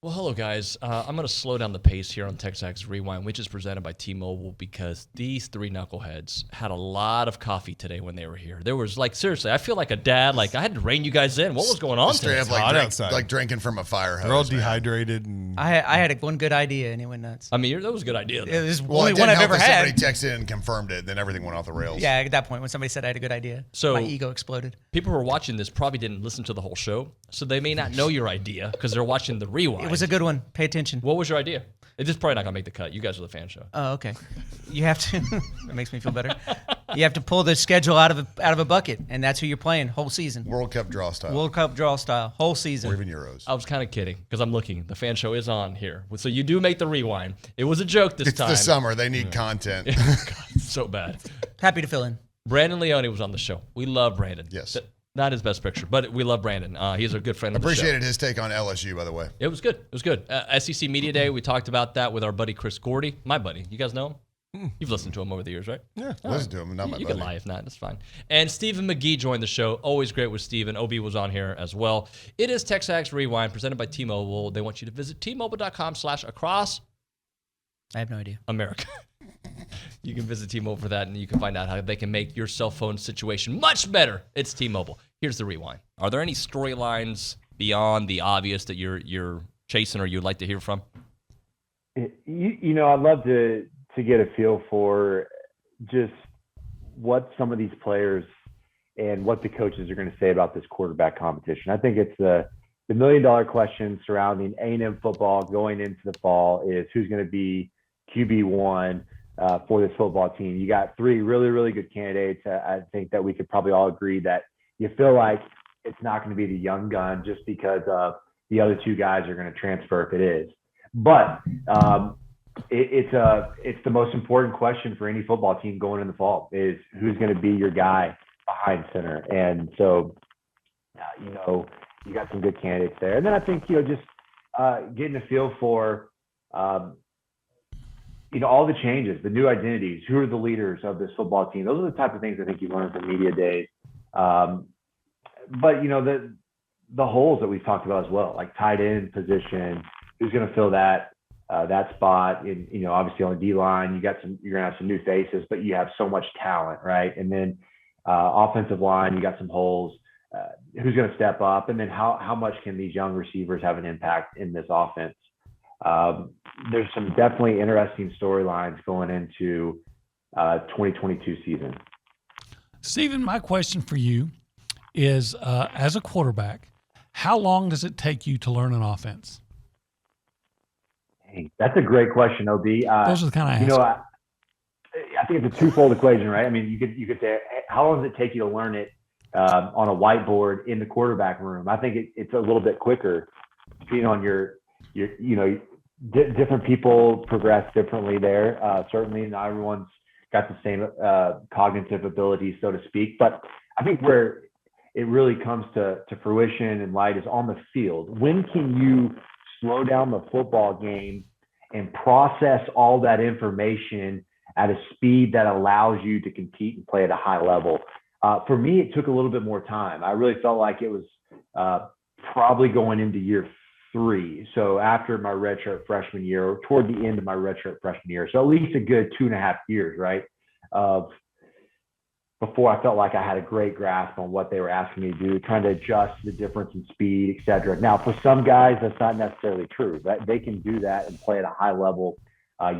Well, hello, guys. I'm going to slow down the pace here on TexAgs Rewind, which is presented by T-Mobile, because these three knuckleheads had a lot of coffee today when they were here. There was, seriously, I feel like a dad. I had to rein you guys in. What was going on today? Straight up like drinking from a fire hose. We're all dehydrated. And I had one good idea, and it went nuts. I mean, that was a good idea, though. It was Well, only it one didn't I've help ever that had. somebody texted and confirmed it, then everything went off the rails. Yeah, at that point, when somebody said I had a good idea, So- my ego exploded. People who are watching this probably didn't listen to the whole show, so they may not know your idea because they're watching the rewind. It was a good one. Pay attention. What was your idea? It's just probably not going to make the cut. You guys are the fan show. Oh, okay. You have to. That makes me feel better. You have to pull the schedule out of a bucket, and that's who you're playing whole season. World Cup draw style. World Cup draw style, whole season. Or even Euros. I was kind of kidding because I'm looking. The fan show is on here. So you do make the rewind. It was a joke this It's time. the summer. They need content. God, so bad. Happy to fill in. Brandon Leone was on the show. We love Brandon. Yes. Not his best picture, but we love Brandon. He's a good friend of the show. Appreciated his take on LSU, by the way. It was good. It was good. SEC Media Day, we talked about that with our buddy Chris Gordy. My buddy. You guys know him? You've listened to him over the years, right? Yeah, listen to him, not my You buddy. can lie if not. That's fine. And Stephen McGee joined the show. Always great with Stephen. OB was on here as well. It is TexAgs Rewind presented by T-Mobile. They want you to visit T-Mobile.com/across I have no idea. America. You can visit T-Mobile for that, and you can find out how they can make your cell phone situation much better. It's T-Mobile. Here's the rewind. Are there any storylines beyond the obvious that you're chasing or you'd like to hear from? You know, I'd love to get a feel for just what some of these players and what the coaches are going to say about this quarterback competition. I think it's the $1 million question surrounding A&M football going into the fall is who's going to be QB1 for this football team. You got three really, really good candidates. I think that we could probably all agree that you feel like it's not going to be the young gun just because the other two guys are going to transfer if it is. But it's the most important question for any football team going in the fall is who's going to be your guy behind center. And so, you got some good candidates there. And then I think, just getting a feel for, all the changes, the new identities, who are the leaders of this football team. Those are the type of things I think you learn from media days. But, the holes that we've talked about as well, like tight end position, who's going to fill that spot in, obviously on the D-line, you're going to have some new faces, but you have so much talent, right? And then offensive line, you got some holes. Who's going to step up? And then how much can these young receivers have an impact in this offense? There's some definitely interesting storylines going into 2022 season. Stephen, my question for you is, as a quarterback, how long does it take you to learn an offense? Hey, that's a great question, OB. Those are the kind of I think it's a twofold equation, right? I mean, you could say, how long does it take you to learn it on a whiteboard in the quarterback room? I think it's a little bit quicker, being on your different people progress differently there. Certainly, not everyone's got the same cognitive abilities, so to speak. But I think where it really comes to fruition and light is on the field. When can you slow down the football game and process all that information at a speed that allows you to compete and play at a high level? For me, it took a little bit more time. I really felt like it was probably going into year 3. So after my redshirt freshman year, or toward the end of my redshirt freshman year. So at least a good 2.5 years, right? Before I felt like I had a great grasp on what they were asking me to do, trying to adjust the difference in speed, et cetera. Now, for some guys, that's not necessarily true. That they can do that and play at a high level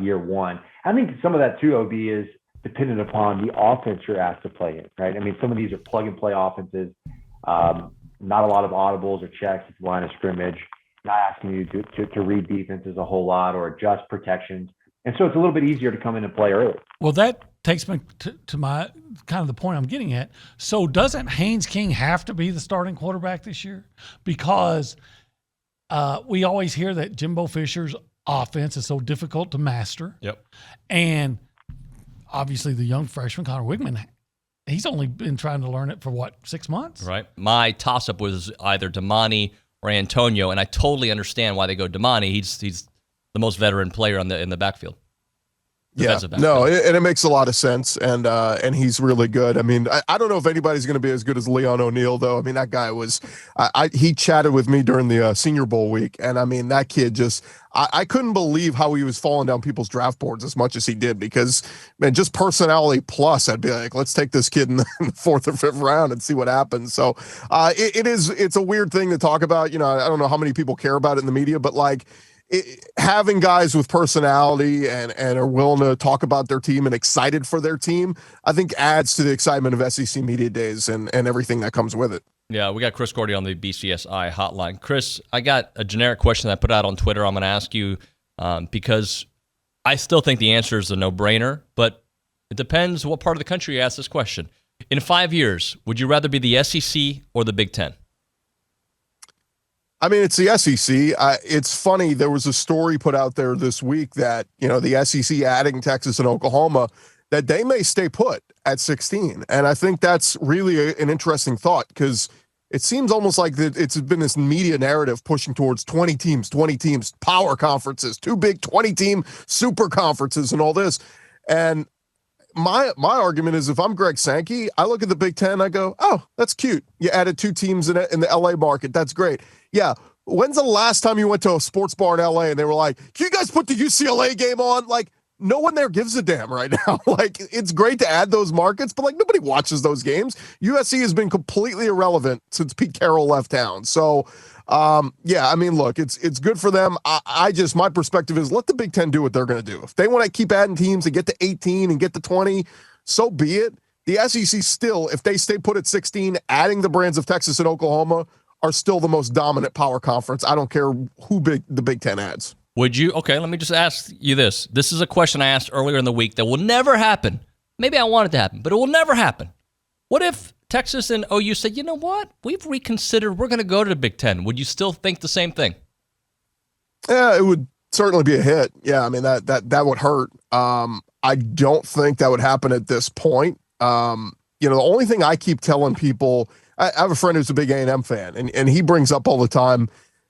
year one. I think some of that too, OB, is dependent upon the offense you're asked to play in, right? I mean, some of these are plug and play offenses, not a lot of audibles or checks at the line of scrimmage, not asking you to read defenses a whole lot or adjust protections. And so it's a little bit easier to come in and play early. Well, that takes me to my kind of the point I'm getting at. So doesn't Haynes King have to be the starting quarterback this year? Because we always hear that Jimbo Fisher's offense is so difficult to master. Yep. And obviously the young freshman, Connor Wigman, he's only been trying to learn it for, 6 months? Right. My toss-up was either Damani or Antonio, and I totally understand why they go Damani. He's the most veteran player in the backfield. defensive back. No, and it makes a lot of sense, and he's really good. I mean, I don't know if anybody's going to be as good as Leon O'Neal, though. I mean, that guy was, he chatted with me during the Senior Bowl week, and I mean, that kid just, I couldn't believe how he was falling down people's draft boards as much as he did, because, man, just personality plus, I'd be like, let's take this kid in the fourth or fifth round and see what happens. So it's a weird thing to talk about. You know, I don't know how many people care about it in the media, but like, having guys with personality and are willing to talk about their team and excited for their team, I think adds to the excitement of SEC Media Days and everything that comes with it. Yeah, we got Chris Gordy on the BCSI hotline. Chris, I got a generic question that I put out on Twitter. I'm going to ask you because I still think the answer is a no-brainer, but it depends what part of the country you ask this question. In 5 years, would you rather be the SEC or the Big Ten? I mean, it's the SEC. It's funny. There was a story put out there this week that, you know, the SEC adding Texas and Oklahoma, that they may stay put at 16. And I think that's really an interesting thought, because it seems almost like that it's been this media narrative pushing towards 20 teams, power conferences, too big, 20-team super conferences and all this. And my argument is, if I'm Greg Sankey, I look at the Big Ten, I go, oh, that's cute. You added 2 teams in the LA market. That's great. Yeah. When's the last time you went to a sports bar in LA and they were like, can you guys put the UCLA game on? Like, no one there gives a damn right now. Like, it's great to add those markets, but like, nobody watches those games. USC has been completely irrelevant since Pete Carroll left town. So, yeah, I mean, look, it's good for them. I just, my perspective is, let the Big Ten do what they're going to do. If they want to keep adding teams and get to 18 and get to 20, so be it. The SEC still, if they stay put at 16, adding the brands of Texas and Oklahoma, are still the most dominant power conference. I don't care who the Big Ten adds. Would you? Okay, let me just ask you this. This is a question I asked earlier in the week that will never happen. Maybe I want it to happen, but it will never happen. What if Texas and OU said, you know what? We've reconsidered. We're going to go to the Big Ten. Would you still think the same thing? Yeah, it would certainly be a hit. Yeah, I mean, that would hurt. I don't think that would happen at this point. You know, the only thing I keep telling people, I have a friend who's a big A&M fan, and he brings up all the time,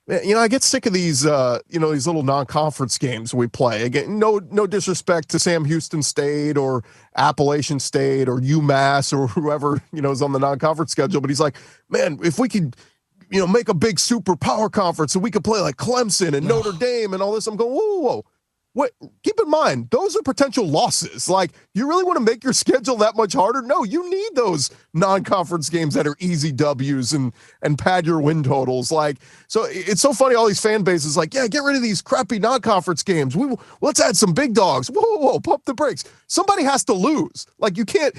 you know, I get sick of these, you know, these little non-conference games we play. Again, no disrespect to Sam Houston State or Appalachian State or UMass or whoever, you know, is on the non-conference schedule. But he's like, man, if we could, you know, make a big super power conference and we could play like Clemson and Notre Dame and all this. I'm going, whoa. What? Keep in mind, those are potential losses. Like, you really want to make your schedule that much harder? No, you need those non-conference games that are easy W's and pad your win totals. Like, so it's so funny. All these fan bases like, yeah, get rid of these crappy non-conference games. Let's add some big dogs. Whoa, pump the brakes. Somebody has to lose. Like, you can't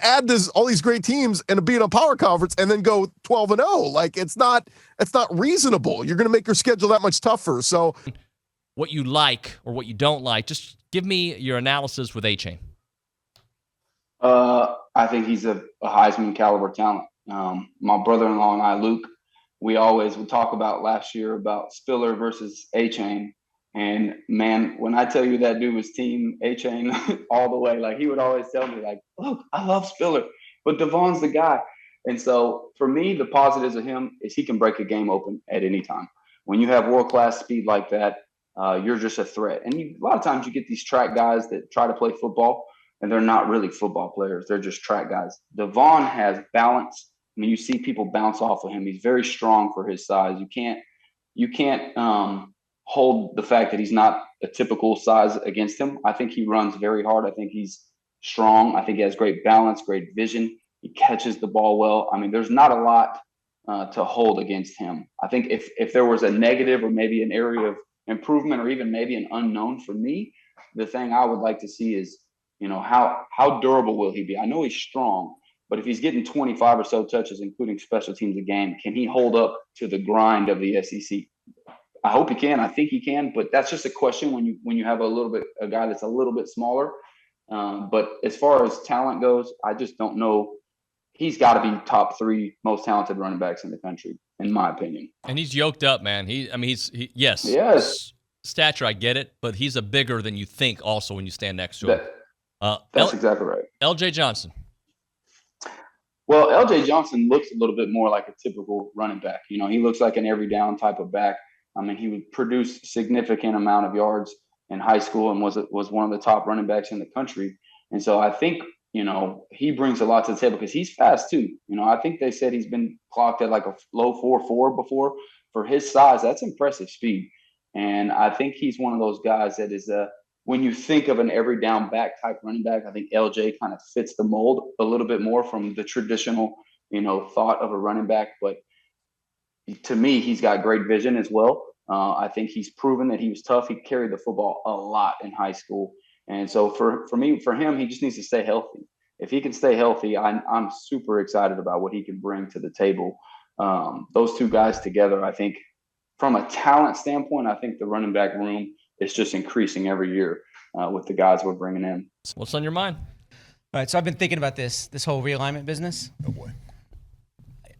add all these great teams and be in a power conference and then go 12-0. Like, it's not reasonable. You're going to make your schedule that much tougher. So, what you like or what you don't like. Just give me your analysis with Achane. I think he's a Heisman caliber talent. My brother-in-law and I, Luke, we always would talk about last year about Spiller versus Achane. And man, when I tell you that dude was team Achane all the way, like he would always tell me, like, look, I love Spiller, but Devon's the guy. And so for me, the positives of him is he can break a game open at any time. When you have world-class speed like that, you're just a threat. And a lot of times you get these track guys that try to play football, and they're not really football players. They're just track guys. Devon has balance. I mean, you see people bounce off of him. He's very strong for his size. You can't hold the fact that he's not a typical size against him. I think he runs very hard. I think he's strong. I think he has great balance, great vision. He catches the ball well. I mean, there's not a lot to hold against him. I think if there was a negative or maybe an area of improvement or even maybe an unknown for me, the thing I would like to see is, you know, how durable will he be? I know he's strong, but if he's getting 25 or so touches, including special teams a game, can he hold up to the grind of the SEC? I hope he can. I think he can, but that's just a question when you have a guy that's a little bit smaller. But as far as talent goes, I just don't know. He's got to be top 3 most talented running backs in the country, in my opinion. And he's yoked up, man. Yes. Stature, I get it, but he's a bigger than you think also when you stand next to him. That's exactly right. LJ Johnson. Well, LJ Johnson looks a little bit more like a typical running back. You know, he looks like an every down type of back. I mean, he would produce significant amount of yards in high school and was one of the top running backs in the country. And so I think, he brings a lot to the table because he's fast too. I think they said he's been clocked at like a low 4.4 before. For his size, that's impressive speed. And I think he's one of those guys that is when you think of an every down back type running back, I think LJ kind of fits the mold a little bit more from the traditional, thought of a running back. But to me, he's got great vision as well. I think he's proven that he was tough. He carried the football a lot in high school. And so for him, he just needs to stay healthy. If he can stay healthy, I'm super excited about what he can bring to the table. Those two guys together, I think from a talent standpoint, I think the running back room is just increasing every year with the guys we're bringing in. What's on your mind? All right, so I've been thinking about this whole realignment business. Oh boy.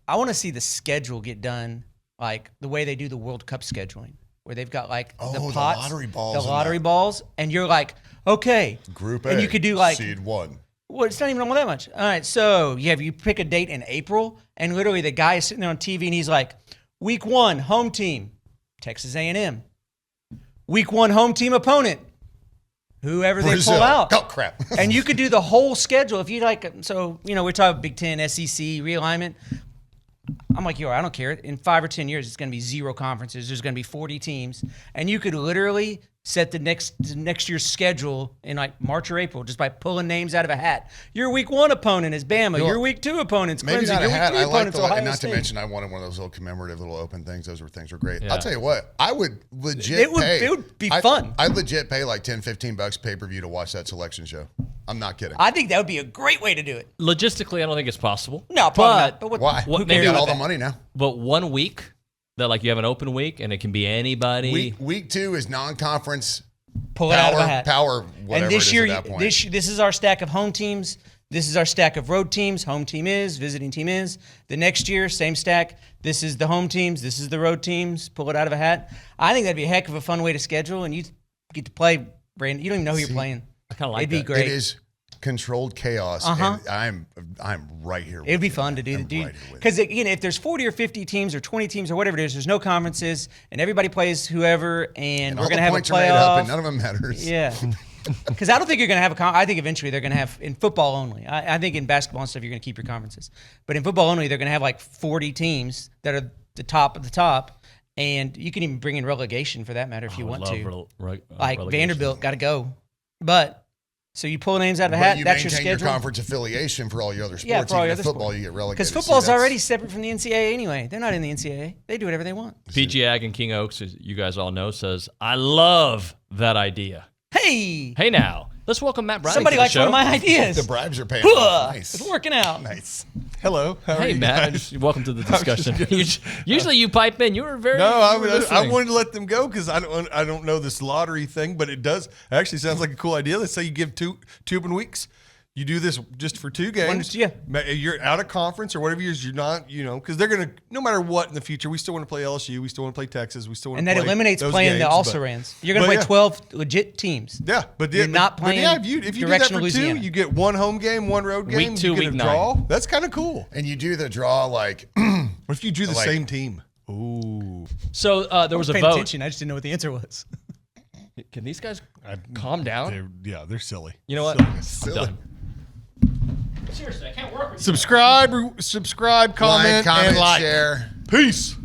I want to see the schedule get done like the way they do the World Cup scheduling, where they've got like the pots, the lottery balls, and you're like, okay, Group A, and you could do like seed 1. Well, it's not even all that much. All right, so you pick a date in April, and literally the guy is sitting there on TV, and he's like, Week 1, home team, Texas A&M. Week 1, home team opponent, whoever Brazil. they pull out. Oh, crap. And you could do the whole schedule if you like. So, we're talking Big Ten, SEC, realignment. I'm like, I don't care. In 5 or 10 years, it's going to be 0 conferences. There's going to be 40 teams. And you could literally set the next year's schedule in like March or April just by pulling names out of a hat. Your Week 1 opponent is Bama. Your Week 2 opponent's Maybe Clemson. not a Your hat. Week 3 I like opponent's the, Ohio and not State. to mention, I wanted one of those little commemorative little open things. Those things were great. Yeah. I'll tell you what, I would legit It pay. would be fun. I'd legit pay like $10-15 pay-per-view to watch that selection show. I'm not kidding. I think that would be a great way to do it. Logistically, I don't think it's possible. No, probably not. But Why? what- We maybe got with all the that- money now. But 1 week that like you have an open week and it can be anybody. Week 2 is non-conference. pull it out of a hat. Power, whatever And this it year, is at that point. this is our stack of home teams. This is our stack of road teams. Home team is, visiting team is. The next year, same stack. This is the home teams. This is the road teams. Pull it out of a hat. I think that'd be a heck of a fun way to schedule, and you get to play, Brandon. You don't even know who you're playing. I kind of like It'd be that. great. It is controlled chaos. Uh-huh. And I'm right here. It'd be with fun you. to do. I'm right here with you. Because, again, if there's 40 or 50 teams or 20 teams or whatever it is, there's no conferences, and everybody plays whoever, and we're all going to the have a points are made up, playoff. and none of them matters. Yeah. Because I don't think you're going to have I think eventually they're going to have, in football only. I think in basketball and stuff, you're going to keep your conferences. But in football only, they're going to have like 40 teams that are the top of the top. And you can even bring in relegation for that matter if you want to. Like relegation. Vanderbilt, got to go. But, so you pull names out of a But hat, you that's your maintain your schedule. conference affiliation for all your other sports. Yeah, for all Even your in other football, sports. you get relegated. Because See, football's that's- already separate from the NCAA anyway. They're not in the NCAA. They do whatever they want. PG Ag in King Oaks, as you guys all know, says, I love that idea. Hey! Hey now, let's welcome Matt Browning Somebody to the likes show. one of my ideas. The bribes are paying off. Nice. It's working out. Nice. Hello. How are Hey you Matt, guys? welcome to the discussion. Usually you pipe in. You were very No, you were I listening. wanted to let them go because I don't know this lottery thing, but it does actually sounds like a cool idea. Let's say you give two open weeks. You do this just for 2 games. Yeah. You're out of conference or whatever years you're not, because they're going to, no matter what in the future, we still want to play LSU. We still want to play Texas. We still want And to that play eliminates those playing the games, also-rans. You're going to but play yeah. 12 legit teams. Yeah, but You're not but playing yeah, if you do that directional for Louisiana. 2, you get 1 home game, 1 road game. Week 2, you get week a 9. draw. That's kind of cool. And you do the draw like What if you drew the Like- same team? Ooh. So there was a Paying vote. attention. I just didn't know what the answer was. Can these guys calm down? They're silly. You know what? silly. I'm done. Seriously, I can't work with Subscribe, comment, comment, and like. share. Peace.